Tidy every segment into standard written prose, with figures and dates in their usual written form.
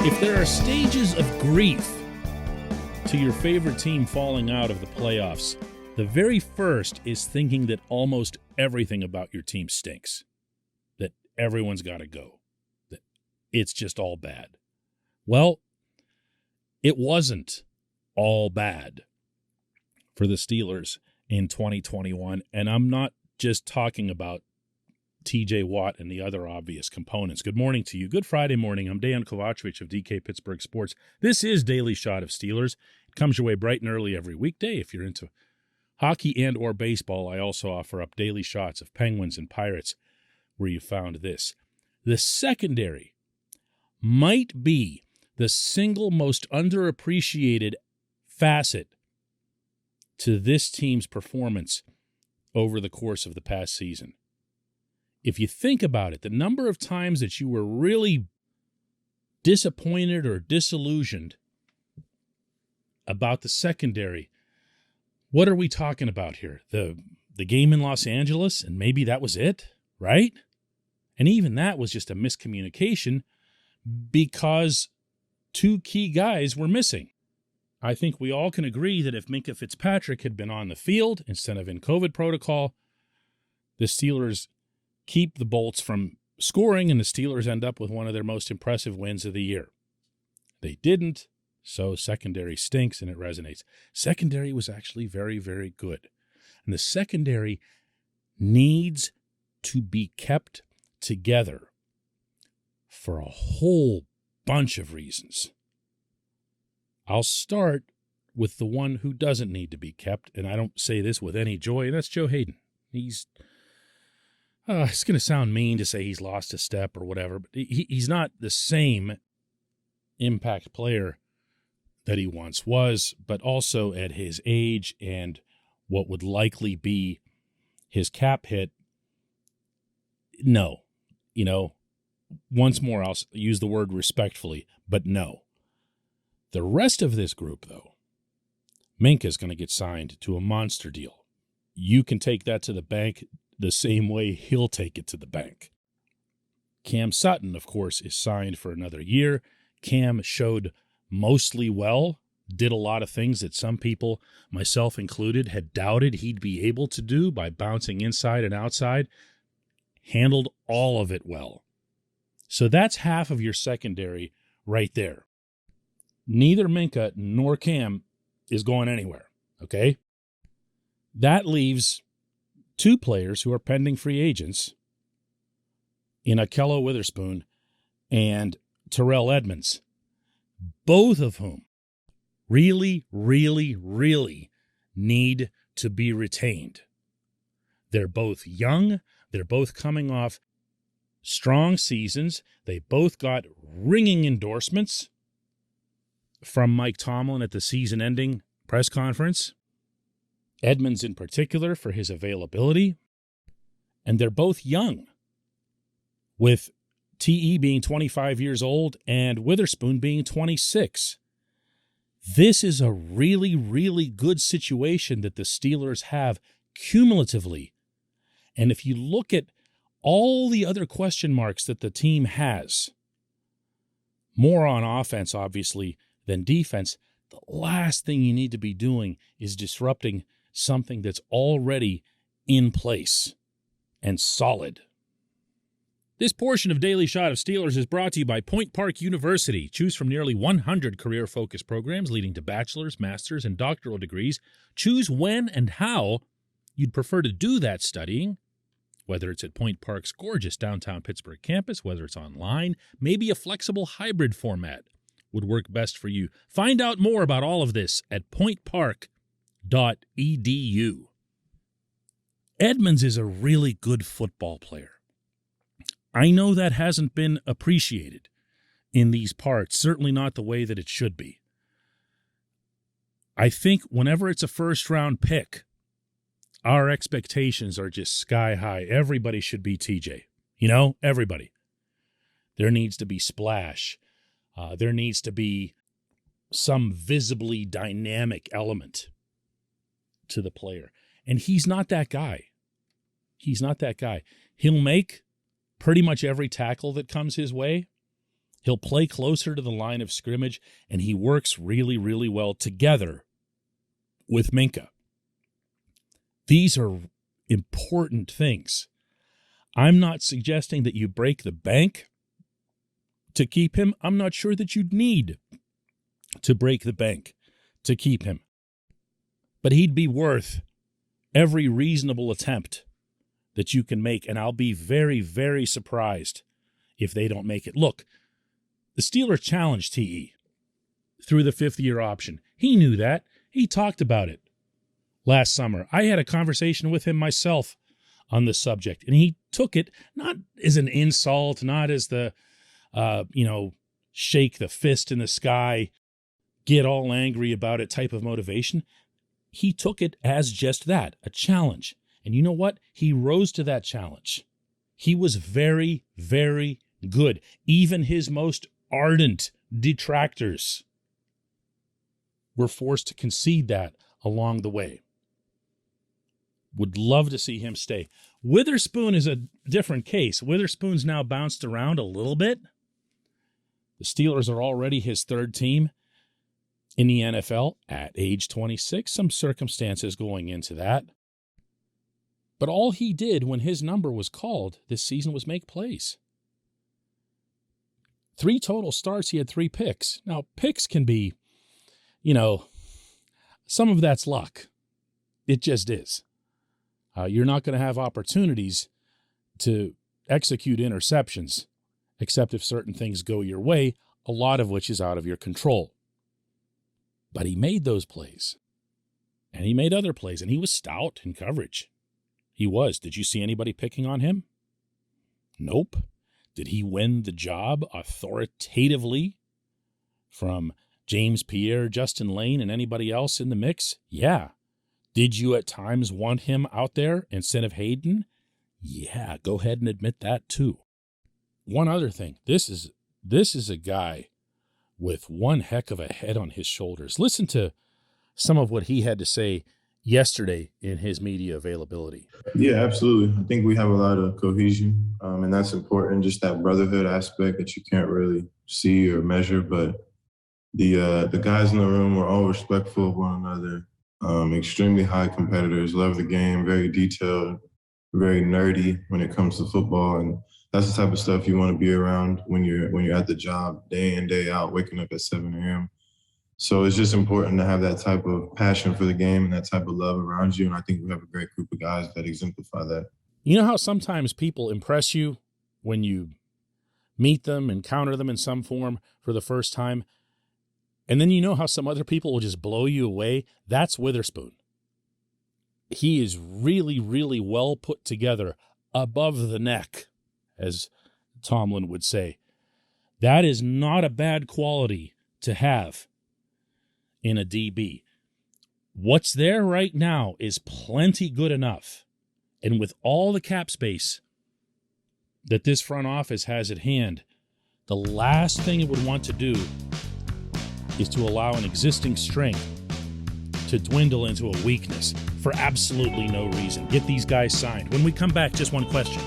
If there are stages of grief to your favorite team falling out of the playoffs, the very first is thinking that almost everything about your team stinks, that everyone's got to go, that it's just all bad. Well, it wasn't all bad for the Steelers in 2021, and I'm not just talking about TJ Watt and the other obvious components. Good morning to you. Good Friday morning. I'm Dejan Kovacevic of DK Pittsburgh Sports. This is Daily Shot of Steelers. It comes your way bright and early every weekday. If you're into hockey and or baseball, I also offer up daily shots of Penguins and Pirates where you found this. The secondary might be the single most underappreciated facet to this team's performance over the course of the past season. If you think about it, the number of times that you were really disappointed or disillusioned about the secondary, what are we talking about here? The game in Los Angeles, and maybe that was it, right? And even that was just a miscommunication because two key guys were missing. I think we all can agree that if Minkah Fitzpatrick had been on the field instead of in COVID protocol, the Steelers keep the Bolts from scoring, and the Steelers end up with one of their most impressive wins of the year. They didn't, so secondary stinks, and it resonates. Secondary was actually very, very good. And the secondary needs to be kept together for a whole bunch of reasons. I'll start with the one who doesn't need to be kept, and I don't say this with any joy, and that's Joe Haden. It's going to sound mean to say he's lost a step or whatever, but he's not the same impact player that he once was, but also at his age and what would likely be his cap hit. No. Once more, I'll use the word respectfully, but no. The rest of this group, though, Minkah's going to get signed to a monster deal. You can take that to the bank the same way he'll take it to the bank. Cam Sutton, of course, is signed for another year. Cam showed mostly well, did a lot of things that some people, myself included, had doubted he'd be able to do by bouncing inside and outside. Handled all of it well. So that's half of your secondary right there. Neither Minkah nor Cam is going anywhere, okay? That leaves two players who are pending free agents in Ahkello Witherspoon and Terrell Edmunds, both of whom really, really, really need to be retained. They're both young. They're both coming off strong seasons. They both got ringing endorsements from Mike Tomlin at the season-ending press conference. Edmonds in particular for his availability. And they're both young, with TE being 25 years old and Witherspoon being 26. This is a really, really good situation that the Steelers have cumulatively. And if you look at all the other question marks that the team has, more on offense, obviously, than defense, the last thing you need to be doing is disrupting something that's already in place and solid. This portion of Daily Shot of Steelers is brought to you by Point Park University. Choose from nearly 100 career-focused programs leading to bachelor's, master's, and doctoral degrees. Choose when and how you'd prefer to do that studying, whether it's at Point Park's gorgeous downtown Pittsburgh campus, whether it's online, maybe a flexible hybrid format would work best for you. Find out more about all of this at pointpark.edu. Edmunds is a really good football player. I know that hasn't been appreciated in these parts, certainly not the way that it should be. I think whenever it's a first-round pick, our expectations are just sky high. Everybody should be TJ. Everybody. There needs to be splash. There needs to be some visibly dynamic element to the player. And he's not that guy. He'll make pretty much every tackle that comes his way. He'll play closer to the line of scrimmage, and he works really, really well together with Minkah. These are important things. I'm not suggesting that you break the bank to keep him. I'm not sure that you'd need to break the bank to keep him. But he'd be worth every reasonable attempt that you can make, and I'll be very, very surprised if they don't make it. Look, the Steelers challenged T.E. through the fifth-year option. He knew that. He talked about it last summer. I had a conversation with him myself on the subject, and he took it not as an insult, not as the, shake the fist in the sky, get all angry about it type of motivation. He took it as just that, a challenge. And you know what? He rose to that challenge. He was very, very good. Even his most ardent detractors were forced to concede that along the way. Would love to see him stay. Witherspoon is a different case. Witherspoon's now bounced around a little bit. The Steelers are already his third team in the NFL at age 26. Some circumstances going into that. But all he did when his number was called this season was make plays. 3 total starts, he had 3 picks. Now, picks can be, some of that's luck. It just is. You're not going to have opportunities to execute interceptions, except if certain things go your way, a lot of which is out of your control. But he made those plays, and he made other plays, and he was stout in coverage. He was. Did you see anybody picking on him? Nope. Did he win the job authoritatively from James Pierre, Justin Lane, and anybody else in the mix? Yeah. Did you at times want him out there instead of Hayden? Yeah, go ahead and admit that too. One other thing. This is a guy with one heck of a head on his shoulders. Listen to some of what he had to say yesterday in his media availability. Yeah, absolutely. I think we have a lot of cohesion, and that's important, just that brotherhood aspect that you can't really see or measure. But the guys in the room were all respectful of one another, extremely high competitors, love the game, very detailed, very nerdy when it comes to football. And that's the type of stuff you want to be around when you're at the job day in, day out, waking up at 7 a.m. So it's just important to have that type of passion for the game and that type of love around you. And I think we have a great group of guys that exemplify that. You know how sometimes people impress you when you meet them, encounter them in some form for the first time, and then you know how some other people will just blow you away? That's Witherspoon. He is really, really well put together above the neck, as Tomlin would say. That is not a bad quality to have in a DB. What's there right now is plenty good enough. And with all the cap space that this front office has at hand, the last thing it would want to do is to allow an existing strength to dwindle into a weakness for absolutely no reason. Get these guys signed. When we come back, just one question.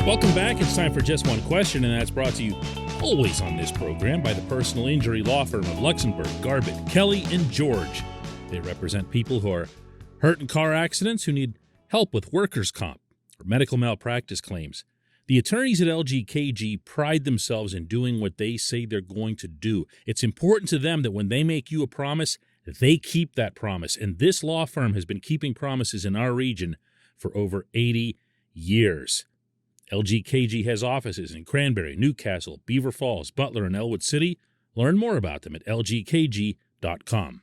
Welcome back. It's time for Just One Question, and that's brought to you always on this program by the personal injury law firm of Luxembourg, Garbett, Kelly, and George. They represent people who are hurt in car accidents, who need help with workers' comp or medical malpractice claims. The attorneys at LGKG pride themselves in doing what they say they're going to do. It's important to them that when they make you a promise, they keep that promise. And this law firm has been keeping promises in our region for over 80 years. LGKG has offices in Cranberry, Newcastle, Beaver Falls, Butler, and Elwood City. Learn more about them at lgkg.com.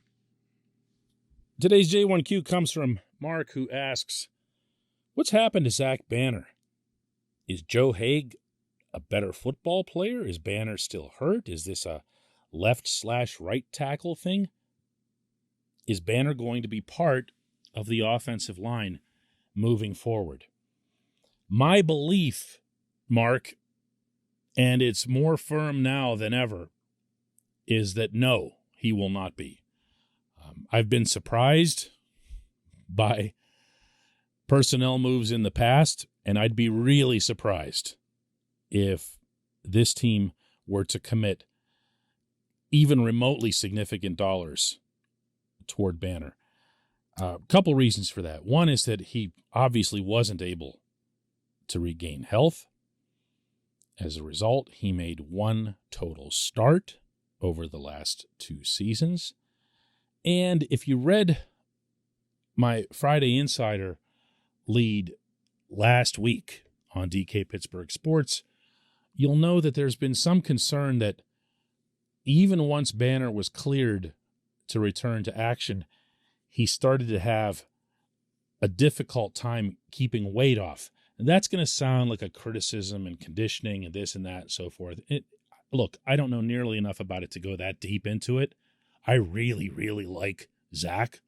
Today's J1Q comes from Mark, who asks, what's happened to Zach Banner? Is Joe Haden a better football player? Is Banner still hurt? Is this a left/right tackle thing? Is Banner going to be part of the offensive line moving forward? My belief Mark, and it's more firm now than ever, is that no, he will not be. I've been surprised by personnel moves in the past, and I'd be really surprised if this team were to commit even remotely significant dollars toward Banner. A couple reasons for that. One is that he obviously wasn't able to regain health. As a result, he made one total start over the last 2 seasons. And if you read my Friday Insider lead last week on DK Pittsburgh Sports, you'll know that there's been some concern that even once Banner was cleared to return to action, he started to have a difficult time keeping weight off. And that's going to sound like a criticism and conditioning and this and that and so forth. Look, I don't know nearly enough about it to go that deep into it. I really, really like Zach.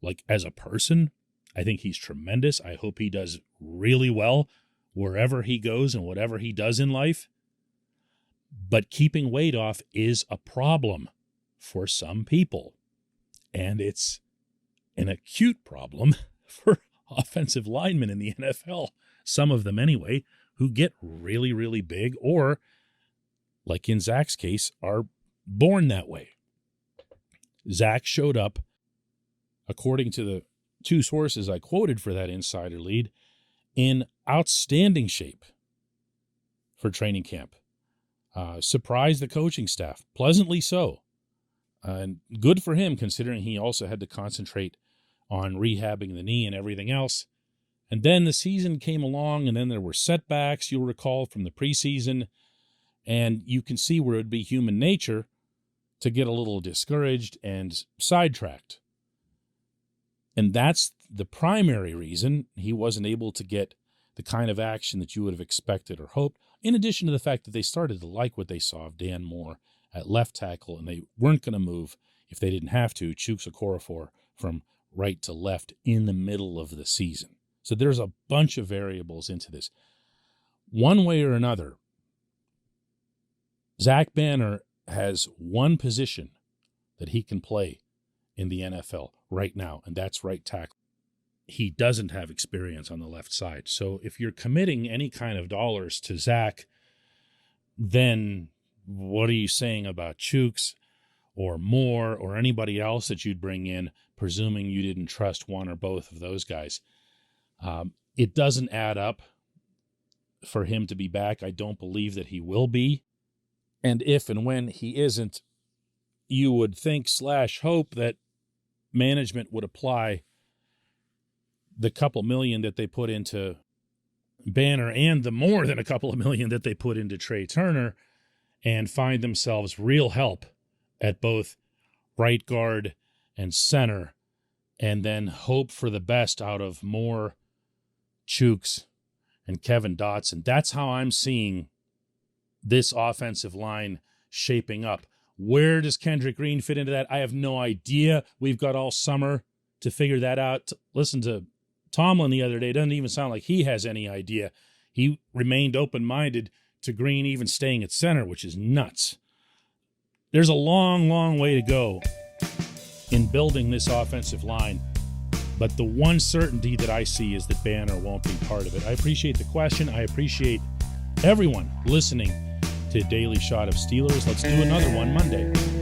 Like, as a person, I think he's tremendous. I hope he does really well wherever he goes and whatever he does in life. But keeping weight off is a problem for some people. And it's an acute problem for offensive linemen in the NFL, some of them anyway, who get really, really big or, like in Zach's case, are born that way. Zach showed up, according to the 2 sources I quoted for that insider lead, in outstanding shape for training camp. Surprised the coaching staff, pleasantly so. And good for him, considering he also had to concentrate on rehabbing the knee and everything else. And then the season came along, and then there were setbacks, you'll recall, from the preseason. And you can see where it would be human nature to get a little discouraged and sidetracked. And that's the primary reason he wasn't able to get the kind of action that you would have expected or hoped, in addition to the fact that they started to like what they saw of Dan Moore at left tackle, and they weren't going to move, if they didn't have to, Chuks Okorafor from right to left in the middle of the season. So there's a bunch of variables into this. One way or another, Zach Banner has one position that he can play in the NFL right now, and that's right tackle. He doesn't have experience on the left side. So if you're committing any kind of dollars to Zach, then what are you saying about Chuks or Moore or anybody else that you'd bring in, presuming you didn't trust one or both of those guys? It doesn't add up for him to be back. I don't believe that he will be. And if and when he isn't, you would think / hope that management would apply the couple million that they put into Banner and the more than a couple of million that they put into Trey Turner and find themselves real help at both right guard and center, and then hope for the best out of Moore, Chuks, and Kevin Dotson. That's how I'm seeing this offensive line shaping up. Where does Kendrick Green fit into that? I have no idea. We've got all summer to figure that out. Listen to Tomlin the other day. It doesn't even sound like he has any idea. He remained open-minded to Green even staying at center, which is nuts. There's a long, long way to go in building this offensive line, but the one certainty that I see is that Banner won't be part of it. I appreciate the question. I appreciate everyone listening to Daily Shot of Steelers. Let's do another one Monday.